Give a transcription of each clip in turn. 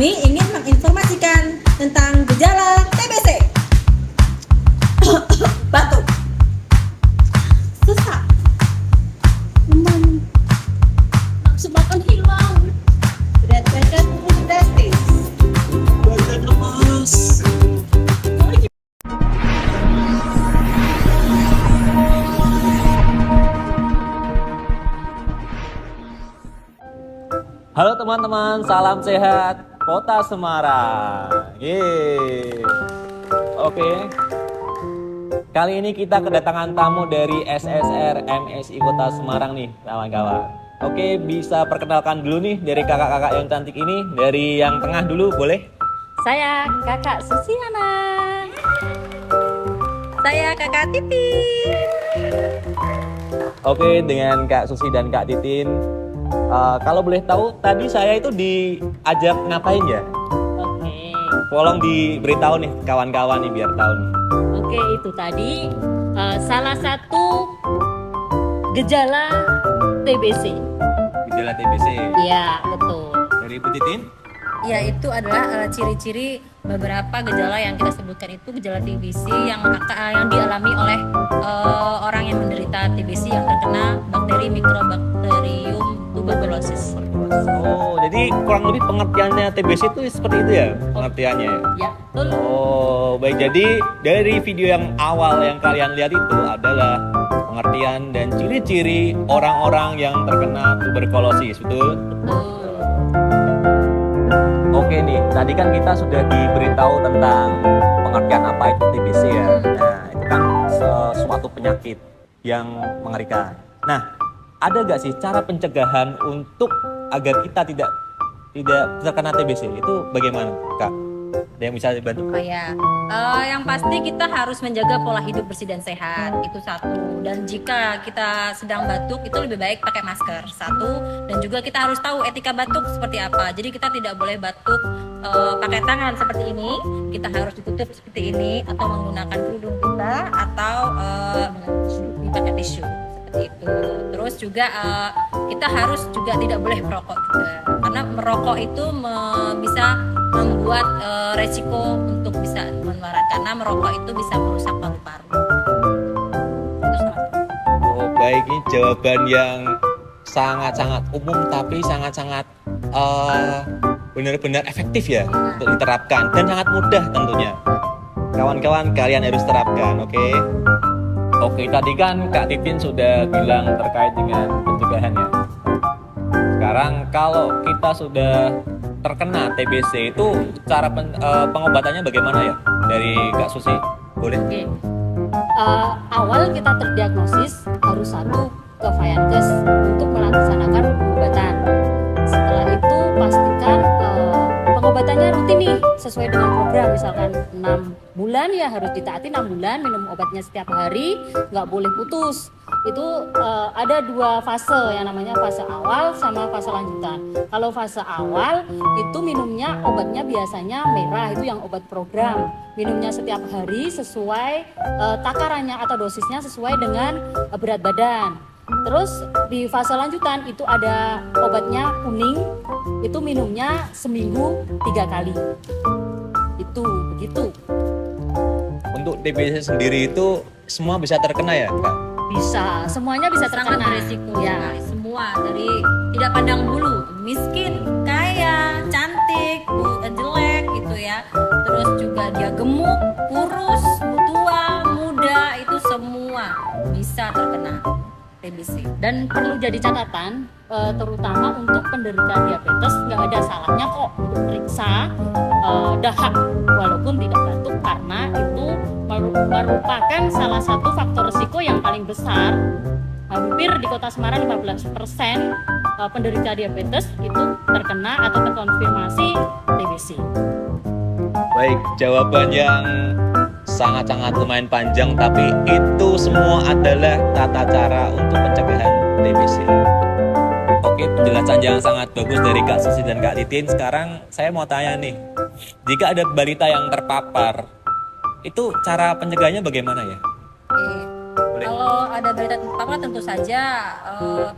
Kami ingin menginformasikan tentang gejala TBC. Batuk, sesak, demam, nafsu makan hilang, berat badan turun drastis, badan lemas. Halo teman-teman, salam sehat Kota Semarang. Yeay. Oke. Kali ini kita kedatangan tamu dari SSR MSI Kota Semarang nih, kawan-kawan. Oke, bisa perkenalkan dulu nih dari kakak-kakak yang cantik ini. Dari yang tengah dulu, boleh? Saya Kakak Susiana. Saya Kakak Titin. Oke, dengan Kak Susi dan Kak Titin. Kalau boleh tahu, tadi saya itu diajak ngapain ya? Oke. Tolong diberitahu nih kawan-kawan nih biar tahu nih. Oke, itu tadi salah satu gejala TBC. Gejala TBC. Iya, betul. Dari Bu Titin? Ya, itu adalah ciri-ciri beberapa gejala yang kita sebutkan itu gejala TBC yang dialami oleh orang yang menderita TBC yang terkena bakteri Mycobacterium tuberculosis. Oh, jadi kurang lebih pengertiannya TBC itu seperti itu ya pengertiannya ya? Ya, betul. Oh, baik. Jadi dari video yang awal yang kalian lihat itu adalah pengertian dan ciri-ciri orang-orang yang terkena tuberkulosis, betul? Betul. Oke nih, tadi kan kita sudah diberitahu tentang pengertian apa itu TBC ya. Nah, itu kan suatu penyakit yang mengerikan. Nah, ada gak sih cara pencegahan untuk agar kita tidak terkena TBC? Itu bagaimana, Kak? Ada yang bisa dibantu? Oh ya, yang pasti kita harus menjaga pola hidup bersih dan sehat, itu satu. Dan jika kita sedang batuk, itu lebih baik pakai masker, satu. Dan juga kita harus tahu etika batuk seperti apa. Jadi kita tidak boleh batuk pakai tangan seperti ini, kita harus ditutup seperti ini, atau menggunakan kerudung kita, atau pakai tisu seperti itu. Terus juga kita harus juga tidak boleh merokok juga, karena merokok itu bisa membuat resiko untuk bisa menularkan, karena merokok itu bisa merusak paru-paru. Itu salah satu. Oh, baik, ini jawaban yang sangat-sangat umum tapi sangat-sangat benar-benar efektif ya untuk diterapkan dan sangat mudah tentunya. Kawan-kawan, kalian harus terapkan, oke? Oke, tadi kan Kak Titin sudah bilang terkait dengan pencegahannya. Sekarang kalau kita sudah terkena TBC itu cara pengobatannya bagaimana ya? Dari Kak Susi, boleh? Oke. Awal kita terdiagnosis harus satu ke Vayankes untuk melaksanakan pengobatan. Setelah itu pastikan pengobatannya rutin nih sesuai dengan program, misalkan 6 bulan ya harus ditaati 6 bulan, minum obatnya setiap hari, nggak boleh putus. Itu ada 2 fase yang namanya fase awal sama fase lanjutan. Kalau fase awal itu minumnya obatnya biasanya merah, itu yang obat program, minumnya setiap hari sesuai takarannya atau dosisnya sesuai dengan berat badan. Terus di fase lanjutan itu ada obatnya kuning, itu minumnya seminggu 3 kali. Itu begitu. Untuk TBC sendiri itu semua bisa terkena ya, Kak? Bisa, semuanya bisa Sangat terkena. beresiko Ya. sekali. Semua dari tidak pandang bulu, miskin, kaya, cantik, jelek gitu ya. Terus juga dia gemuk, kurus, tua, muda, itu semua bisa terkena TBC. Dan perlu jadi catatan, terutama untuk penderita diabetes, nggak ada salahnya kok untuk periksa dahak walaupun tidak batuk, karena itu merupakan salah satu faktor risiko yang paling besar. Hampir di Kota Semarang 15% penderita diabetes itu terkena atau terkonfirmasi TBC. Baik, jawaban yang sangat-sangat lumayan panjang, tapi itu semua adalah tata cara untuk pencegahan TBC. Oke, penjelasan yang sangat bagus dari Kak Susi dan Kak Titin. Sekarang saya mau tanya nih, jika ada balita yang terpapar, itu cara pencegahannya bagaimana ya? Oke. boleh. Kalau ada balita terpapar tentu saja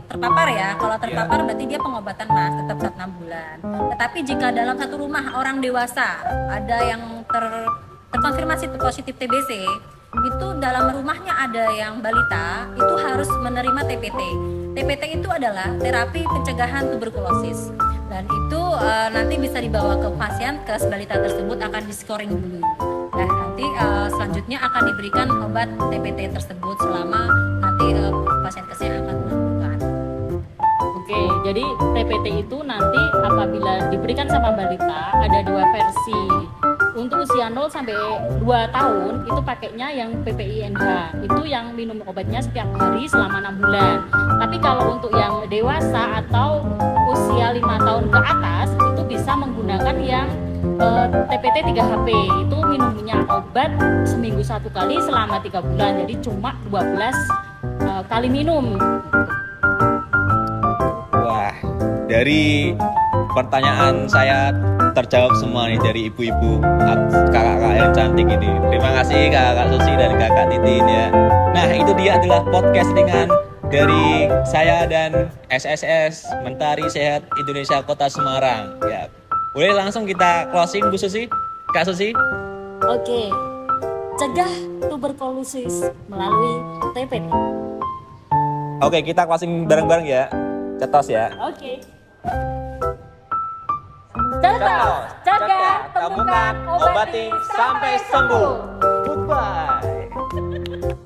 terpapar ya. Kalau terpapar berarti dia pengobatan mas tetap 6 bulan. Tetapi jika dalam satu rumah orang dewasa ada yang terkonfirmasi positif TBC, itu dalam rumahnya ada yang balita, itu harus menerima TPT. TPT itu adalah terapi pencegahan tuberkulosis. Dan itu nanti bisa dibawa ke pasienkes, balita tersebut akan di-scoring dulu. Nah, nanti selanjutnya akan diberikan obat TPT tersebut selama nanti pasienkesnya akan melakukan. Oke, jadi TPT itu nanti apabila diberikan sama balita ada 2 versi. Untuk usia 0 sampai 2 tahun itu pakainya yang PPINH, itu yang minum obatnya setiap hari selama 6 bulan. Tapi kalau untuk yang dewasa atau usia 5 tahun ke atas itu bisa menggunakan yang TPT 3HP, itu minumnya obat seminggu 1 kali selama 3 bulan, jadi cuma 12 kali minum. Wah, dari pertanyaan saya terjawab semua nih dari ibu-ibu kakak-kakak yang cantik ini. Terima kasih kakak Susi dan kakak Titin ya. Nah, itu dia adalah podcast ringan dari saya dan SSS Mentari Sehat Indonesia Kota Semarang ya. Boleh langsung kita closing Bu Susi, Kak Susi? Oke, cegah tuberkulosis melalui TPT. Oke, kita closing bareng-bareng ya. Cetos ya. Oke. Cetos, cegah, temukan, obati, sampai sembuh. Goodbye.